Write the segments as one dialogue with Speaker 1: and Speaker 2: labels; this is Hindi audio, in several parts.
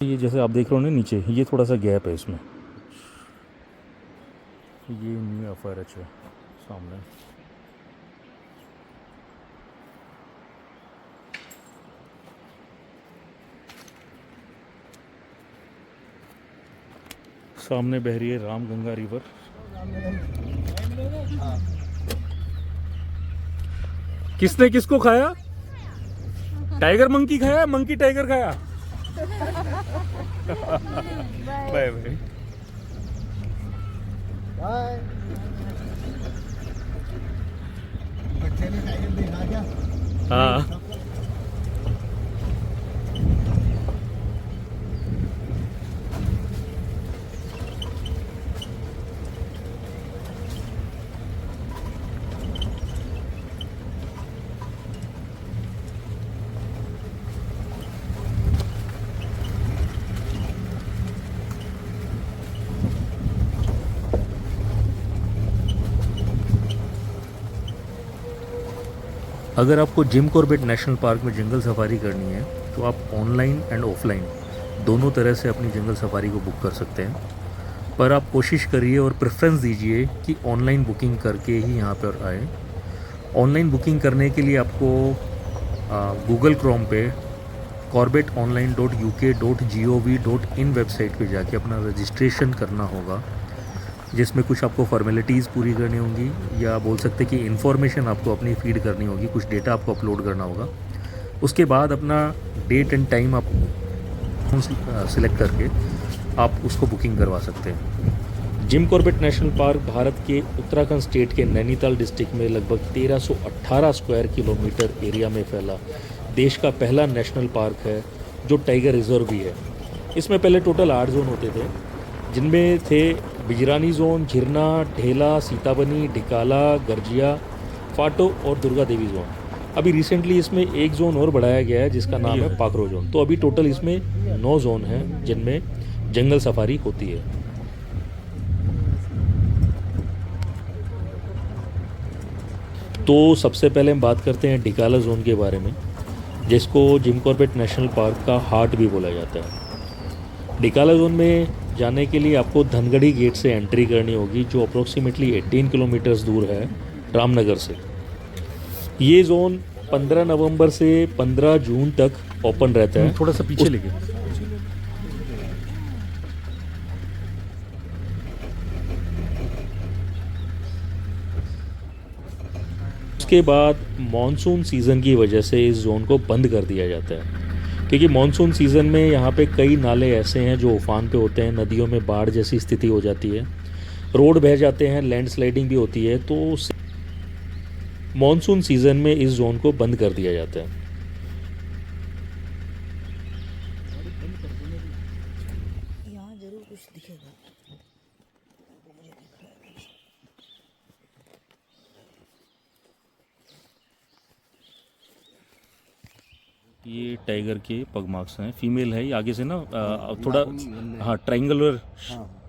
Speaker 1: ये जैसे आप देख रहे हो ना नीचे, ये थोड़ा सा गैप है इसमें। ये न्यू एफ है सामने। सामने बह रही है रामगंगा रिवर। किसने किसको खाया? टाइगर मंकी खाया, मंकी टाइगर खाया। Bye bye.
Speaker 2: बच्चे ने टाइगर देखा क्या?
Speaker 1: हाँ। अगर आपको जिम कॉर्बेट नेशनल पार्क में जंगल सफारी करनी है तो आप ऑनलाइन एंड ऑफलाइन दोनों तरह से अपनी जंगल सफारी को बुक कर सकते हैं। पर आप कोशिश करिए और प्रेफरेंस दीजिए कि ऑनलाइन बुकिंग करके ही यहाँ पर आए। ऑनलाइन बुकिंग करने के लिए आपको गूगल क्रोम पे corbetonline.uk.gov.in वेबसाइट पे जाके अपना रजिस्ट्रेशन करना होगा, जिसमें कुछ आपको फॉर्मेलिटीज़ पूरी करनी होंगी, या बोल सकते कि इन्फॉर्मेशन आपको अपनी फीड करनी होगी, कुछ डेटा आपको अपलोड करना होगा। उसके बाद अपना डेट एंड टाइम आप सिलेक्ट करके आप उसको बुकिंग करवा सकते हैं। Jim Corbett national park Bharat के उत्तराखंड स्टेट के नैनीताल डिस्ट्रिक्ट में लगभग 1318 स्क्वायर किलोमीटर एरिया में फैला देश का पहला नेशनल पार्क है, जो टाइगर रिजर्व भी है। इसमें पहले टोटल 8 जोन होते थे, जिनमें थे बिजरानी जोन, झिरना, ढेला, सीताबनी, ढिकाला, गर्जिया, फाटो और दुर्गा देवी जोन। अभी रिसेंटली इसमें एक जोन और बढ़ाया गया है जिसका नाम है पाकरो जोन। तो अभी टोटल इसमें 9 जोन हैं जिनमें जंगल सफारी होती है। तो सबसे पहले हम बात करते हैं ढिकाला जोन के बारे में, जिसको जिम कॉर्बेट नेशनल पार्क का हार्ट भी बोला जाता है। ढिकाला जोन में जाने के लिए आपको धनगढ़ी गेट से एंट्री करनी होगी, जो अप्रोक्सीमेटली 18 किलोमीटर्स दूर है रामनगर से। ये जोन 15 नवंबर से 15 जून तक ओपन रहता है।
Speaker 3: थोड़ा सा पीछे लेके।
Speaker 1: उसके बाद मॉनसून सीज़न की वजह से इस जोन को बंद कर दिया जाता है, क्योंकि मॉनसून सीज़न में यहाँ पे कई नाले ऐसे हैं जो उफान पे होते हैं, नदियों में बाढ़ जैसी स्थिति हो जाती है, रोड बह जाते हैं, लैंडस्लाइडिंग भी होती है। तो मॉनसून सीज़न में इस जोन को बंद कर दिया जाता है।
Speaker 4: यहाँ जरूर कुछ दिखेगा।
Speaker 1: ये टाइगर के पग मार्क्स हैं, फीमेल है ये। आगे से ना थोड़ा हाँ ट्रायंगुलर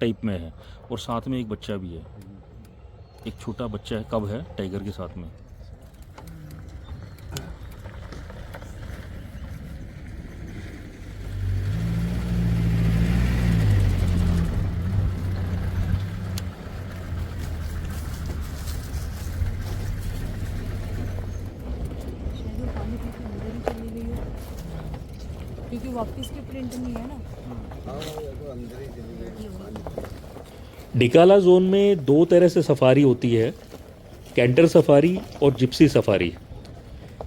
Speaker 1: टाइप में है, और साथ में एक बच्चा भी है, एक छोटा बच्चा है, कब है टाइगर के साथ में।
Speaker 4: शायद वो पानी पी के अंदर ही चली गई हो, क्योंकि वापस के प्रिंट नहीं है ना।
Speaker 1: ढिकाला जोन में 2 तरह से सफारी होती है, कैंटर सफारी और जिप्सी सफारी।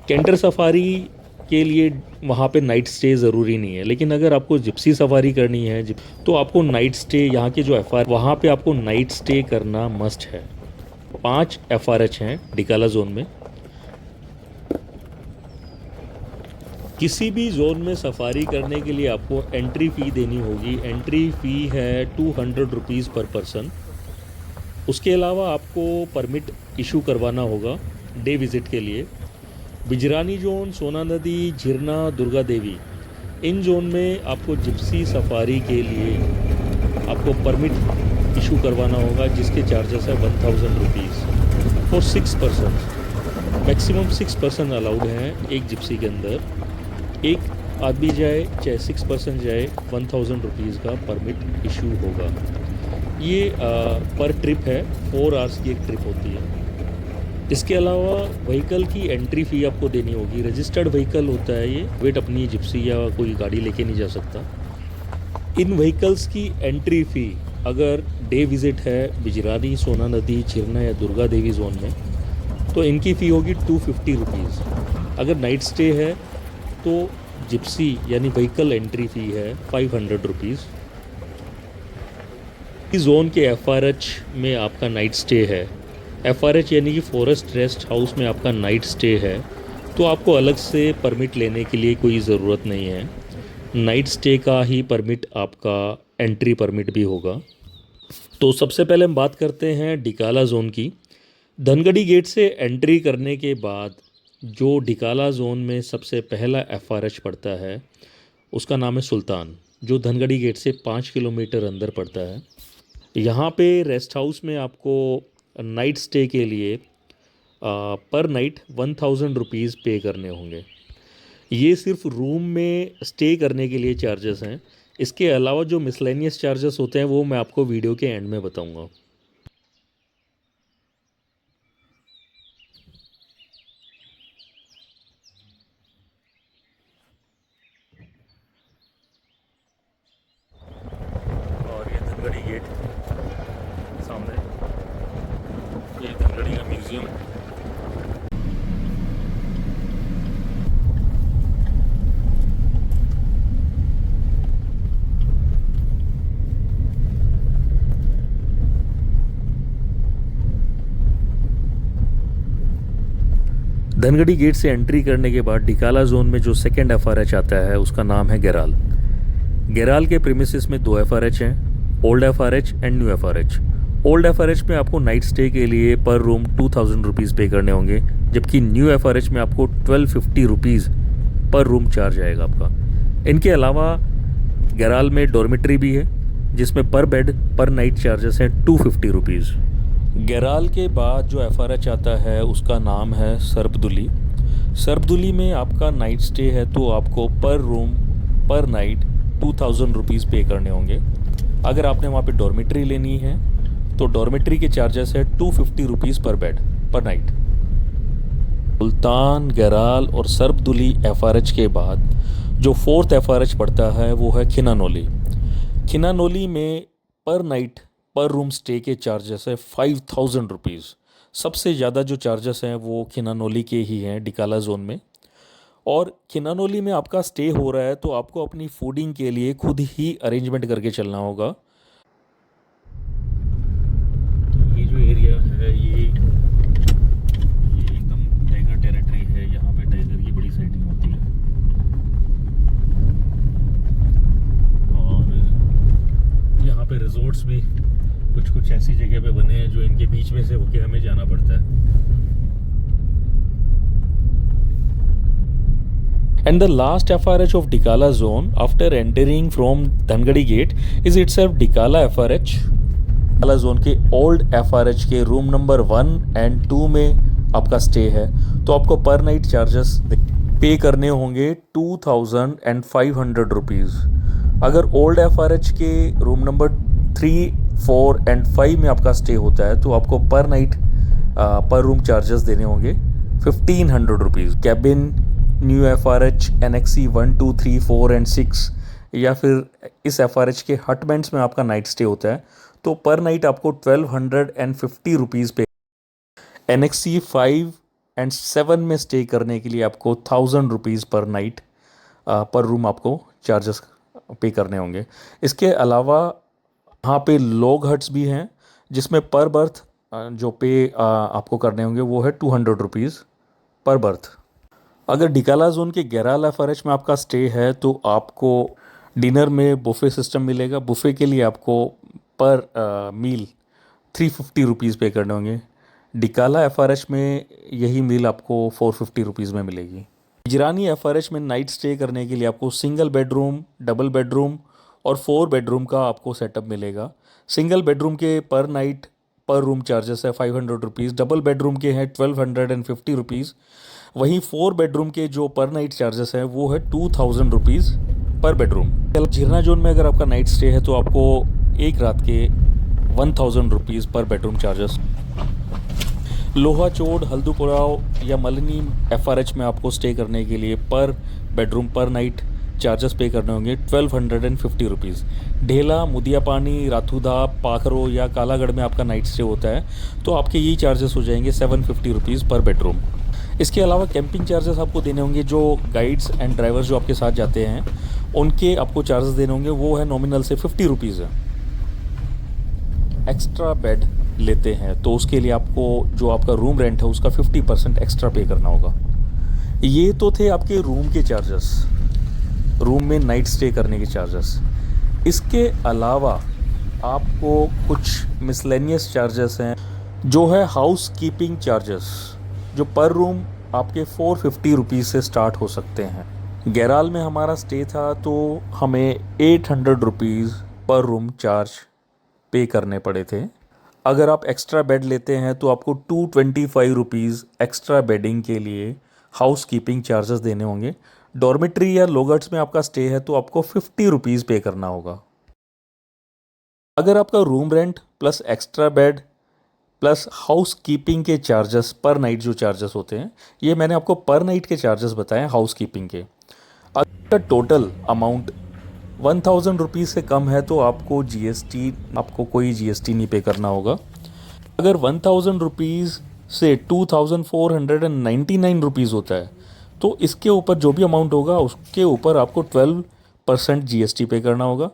Speaker 1: कैंटर सफारी के लिए वहाँ पे नाइट स्टे ज़रूरी नहीं है, लेकिन अगर आपको जिप्सी सफारी करनी है तो आपको नाइट स्टे, यहाँ के जो FR वहाँ पे आपको नाइट स्टे करना मस्ट है। 5 FRH हैं ढिकाला जोन में। किसी भी जोन में सफारी करने के लिए आपको एंट्री फ़ी देनी होगी। एंट्री फ़ी है 200 रुपीज़ पर पर्सन। उसके अलावा आपको परमिट इशू करवाना होगा डे विज़िट के लिए। बिजरानी जोन, सोना नदी, झिरना, दुर्गा देवी, इन जोन में आपको जिप्सी सफारी के लिए आपको परमिट इशू करवाना होगा, जिसके चार्जेस है 1000 rupees for 6 person. Maximum 6 person allowed हैं एक जिप्सी के अंदर। एक आदमी जाए चाहे 6% जाए 1000 रुपीज़ का परमिट इशू होगा। ये पर ट्रिप है, 4 आवर्स की एक ट्रिप होती है। इसके अलावा व्हीकल की एंट्री फ़ी आपको देनी होगी। रजिस्टर्ड व्हीकल होता है ये, वेट अपनी जिप्सी या कोई गाड़ी लेके नहीं जा सकता। इन व्हीकल्स की एंट्री फ़ी अगर डे विज़िट है बिजरानी, सोना नदी, चिरना या दुर्गा देवी जोन में, तो इनकी फ़ी होगी 250 रुपीज़। अगर नाइट स्टे है तो जिप्सी यानी व्हीकल एंट्री फ़ी है 500 रुपीज़। इस जोन के एफआरएच में आपका नाइट स्टे है, एफआरएच यानी कि फॉरेस्ट रेस्ट हाउस में आपका नाइट स्टे है, तो आपको अलग से परमिट लेने के लिए कोई ज़रूरत नहीं है। नाइट स्टे का ही परमिट आपका एंट्री परमिट भी होगा। तो सबसे पहले हम बात करते हैं डिकाला जोन की। धनगढ़ी गेट से एंट्री करने के बाद जो डिकाला जोन में सबसे पहला एफआरएच पड़ता है उसका नाम है सुल्तान, जो धनगढ़ी गेट से 5 किलोमीटर अंदर पड़ता है। यहाँ पे रेस्ट हाउस में आपको नाइट स्टे के लिए पर नाइट 1000 रुपीज़ पे करने होंगे। ये सिर्फ रूम में स्टे करने के लिए चार्जेस हैं। इसके अलावा जो मिसलेनियस चार्जेस होते हैं वो मैं आपको वीडियो के एंड में बताऊंगा। और ये धनगढ़ी गेट सामने, ये धनगढ़ी का म्यूज़ियम है। धनगढ़ी गेट से एंट्री करने के बाद डिकाला जोन में जो सेकेंड एफआरएच आता है उसका नाम है गेराल। गेराल के प्रीमिसेस में 2 एफआरएच हैं, old FRH and new FRH. Old FRH में आपको नाइट स्टे के लिए पर रूम 2000 रुपीज़ पे करने होंगे, जबकि न्यू एफआरएच में आपको 1250 रुपीज़ पर रूम चार्ज आएगा आपका। इनके अलावा गेराल में डॉर्मेट्री भी है जिसमें पर बेड पर नाइट चार्जेस हैं 250 रुपीज़। गेराल के बाद जो एफआरएच आता है उसका नाम है सरबदुली। सरबदुली में आपका नाइट स्टे है तो आपको पर रूम पर नाइट 2000 रुपीज़ पे करने होंगे। अगर आपने वहाँ पे डॉर्मेट्री लेनी है तो डॉर्मेट्री के चार्जेस है 250 रुपीज़ पर बेड पर नाइट। सुल्तान, गेराल और सरबदुली एफआरएच के बाद जो 4th एफआरएच पड़ता है वो है खिनानोली। खिनानोली में पर नाइट पर रूम स्टे के चार्जेस है 5000 रुपीज़। सबसे ज़्यादा जो चार्जेस हैं वो खिनानोली के ही हैं डिकाला जोन में। और खिनानोली में आपका स्टे हो रहा है तो आपको अपनी फूडिंग के लिए खुद ही अरेंजमेंट करके चलना होगा। ये जो एरिया है ये एकदम टाइगर टेरिटरी है। यहाँ पे टाइगर की बड़ी साइटिंग होती है और यहाँ पे रिजॉर्ट्स भी कुछ ऐसी जगह पे बने हैं जो इनके बीच में से होके हमें जाना पड़ता है। And the last FRH of Dikala zone after entering from Dhangadi gate is itself Dikala FRH। Dikala zone के old FRH के रूम नंबर 1 and 2 में आपका स्टे है तो आपको पर नाइट चार्जेस पे करने होंगे 2500 रुपीज़। अगर ओल्ड FRH के रूम नंबर 3, 4 and 5 में आपका स्टे होता है तो आपको पर नाइट पर रूम चार्जेस देने होंगे 1500 rupees. Cabin, new FRH, annexe 1, 2, 3, 4 and 6 या फिर इस एफआरएच के हटमेंट्स में आपका नाइट स्टे होता है तो पर नाइट आपको 1250 रुपीज़ पे। एनेक्सी 5 and 7 में स्टे करने के लिए आपको 1000 रुपीज़ पर नाइट पर रूम आपको चार्जेस पे करने होंगे। इसके अलावा यहाँ पे लॉग हट्स भी हैं जिसमें पर बर्थ जो पे आपको करने होंगे वो है 200 रुपीज़ पर बर्थ। अगर डिकाला जोन के गेराल एफआरएच में आपका स्टे है तो आपको डिनर में बुफ़े सिस्टम मिलेगा। बुफ़े के लिए आपको पर मील 350 रुपीज़ पे करने होंगे। डिकाला एफआरएच में यही मील आपको 450 रुपीज़ में मिलेगी। बिजरानी एफआरएच में नाइट स्टे करने के लिए आपको सिंगल बेडरूम, डबल बेडरूम और 4 बेडरूम का आपको सेटअप मिलेगा। सिंगल बेडरूम के पर नाइट पर रूम चार्जेस है 500 रुपीज़, डबल बेडरूम के हैं 1250 रुपीज़। वहीं 4 बेडरूम के जो पर नाइट चार्जेस हैं वो है 2000 रुपीज़ पर बेडरूम। झिरना जोन में अगर आपका नाइट स्टे है तो आपको एक रात के 1000 रुपीज़ पर बेडरूम चार्जेस। लोहा चोड़, हल्दूपुराव या मलिनी FRH में आपको स्टे करने के लिए पर बेडरूम पर नाइट चार्जेस पे करने होंगे 1250 रुपीज़। ढेला, मुदियापानी, राथुदा, पाखरो या कालागढ़ में आपका नाइट स्टे होता है तो आपके ये चार्जेस हो जाएंगे 750 रुपीज़ पर बेडरूम। इसके अलावा कैंपिंग चार्जेस आपको देने होंगे। जो गाइड्स एंड ड्राइवर्स जो आपके साथ जाते हैं उनके आपको चार्जेस देने होंगे, वो है नॉमिनल से 50 रुपीज़ है। एक्स्ट्रा बेड लेते हैं तो उसके लिए आपको जो आपका रूम रेंट है उसका 50% एक्स्ट्रा पे करना होगा। ये तो थे आपके रूम के चार्जेस, रूम में नाइट स्टे करने के चार्जेस। इसके अलावा आपको कुछ मिसलेनियस चार्जेस हैं जो है हाउस कीपिंग चार्जेस, जो पर रूम आपके 450 रुपीज़ से स्टार्ट हो सकते हैं। गैराल में हमारा स्टे था तो हमें 800 रुपीज़ पर रूम चार्ज पे करने पड़े थे। अगर आप एक्स्ट्रा बेड लेते हैं तो आपको 225 रुपीज़ एक्स्ट्रा बेडिंग के लिए हाउस कीपिंग चार्जेस देने होंगे। डॉर्मेट्री या लोगर्ट्स में आपका स्टे है तो आपको 50 रुपीज़ पे करना होगा। अगर आपका room rent plus extra bed plus house keeping के चार्जेस पर नाइट जो चार्जेस होते हैं, ये मैंने आपको पर नाइट के चार्जेस बताए हाउस कीपिंग के। अगर टोटल अमाउंट 1000 रुपीज़ से कम है तो आपको कोई GST नहीं पे करना होगा। अगर 1000 रुपीज़ से 2499 रुपीज़ होता है तो इसके ऊपर जो भी अमाउंट होगा उसके ऊपर आपको 12% GST पे करना होगा।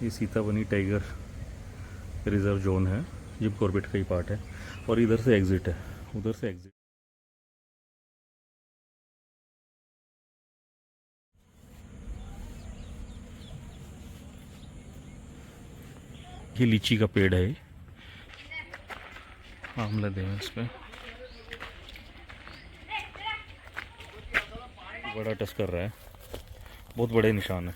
Speaker 1: ये सीतावनी टाइगर रिजर्व जोन है, ये कॉर्बेट का ही पार्ट है और इधर से एग्ज़िट है, उधर से एग्ज़िट। ये लीची का पेड़ है, आम लगे हैं इस पर, बड़ा टच कर रहा है, बहुत बड़े निशान है।